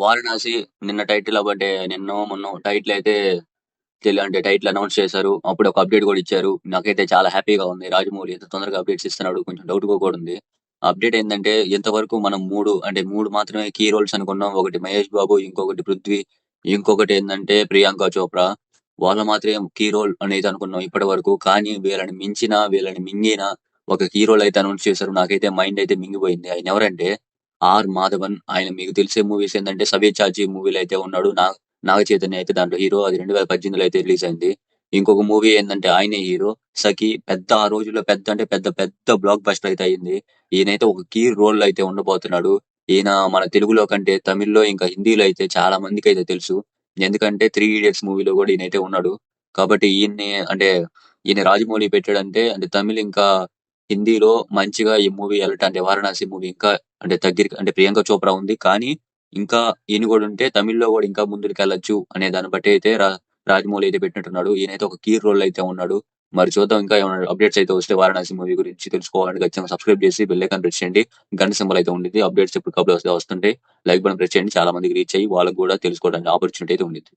వారణాసి నిన్న టైటిల్ అంటే నిన్నో మొన్నో టైటిల్ అయితే అంటే టైటిల్ అనౌన్స్ చేశారు. అప్పుడు ఒక అప్డేట్ కూడా ఇచ్చారు. నాకైతే చాలా హ్యాపీగా ఉంది. రాజమౌళి ఎంత తొందరగా అప్డేట్స్ ఇస్తున్నాడు. కొంచెం డౌట్‌గా కూడా ఉంది. అప్డేట్ ఏందంటే ఇంతవరకు మనం 3 మాత్రమే కీ రోల్స్ అనుకున్నాం. ఒకటి 'మహేష్ బాబు', ఇంకొకటి 'పృథ్వీ', ఇంకొకటి ఏందంటే 'ప్రియాంక చోప్రా'. వాళ్ళు మాత్రమే కీ రోల్ అనేది అనుకున్నాం ఇప్పటివరకు. కానీ వీళ్ళని మించిన, వీళ్ళని మింగిన ఒక కీ రోల్ అయితే అనౌన్స్ చేశారు. నాకైతే మైండ్ అయితే మింగిపోయింది. ఆయన ఎవరంటే 'ఆర్ మాధవన్'. ఆయన మీకు తెలిసే మూవీస్ ఏందంటే 'సవ్యసాచి' మూవీలో అయితే ఉన్నాడు. నాగ చైతన్య అయితే దాంట్లో హీరో. అది 2018లో అయితే రిలీజ్ అయింది. ఇంకొక మూవీ ఏందంటే ఆయనే హీరో 'సఖి'. పెద్ద ఆ రోజుల్లో పెద్ద అంటే పెద్ద పెద్ద బ్లాక్ బస్టర్ అయితే అయింది. ఈయనైతే ఒక కీ రోల్ అయితే ఉండబోతున్నాడు. ఈయన మన తెలుగులో కంటే తమిళ్‌లో ఇంకా హిందీలో అయితే చాలా మందికైతే తెలుసు. ఎందుకంటే 'త్రీ ఇడియట్స్' మూవీలో కూడా ఈయనైతే ఉన్నాడు. కాబట్టి ఈయన రాజమౌళి పెట్టాడంటే అంటే తమిళ్ ఇంకా హిందీలో మంచిగా ఈ మూవీ ఎళ్ళటం అంటే 'వారణాసి' మూవీ ఇంకా అంటే దగ్గరికి అంటే 'ప్రియాంక చోప్రా' ఉంది. కానీ ఇంకా ఈయన గూడా ఉంటే తమిళ్‌లో గూడా ఇంకా ముందుకెళ్ళొచ్చు అనే దాన్ని బట్టి అయితే రాజమౌళి అయితే పెట్టినట్టున్నాడు. ఈయనైతే ఒక కీ రోల్‌లో అయితే ఉన్నాడు. మరి చూద్దాం ఇంకా ఏమైనా అప్డేట్స్ అయితే వస్తే 'వారణాసి' మూవీ గురించి తెలుసుకోవాలంటే ఖచ్చితంగా సబ్స్క్రైబ్ చేసి బెల్ ఐకాన్ ప్రెస్ చేయండి. గంట సింబల్ అయితే ఉండిద్ది. అప్డేట్స్ ఎప్పటికప్పుడు వస్తుంటాయి. లైక్ బటన్ ప్రెస్ చేయండి. చాలా మందికి రీచ్ అయ్యి వాళ్ళకి గూడా తెలుసుకోవడానికి ఆపర్చునిటీ అయితే ఉండిద్ది.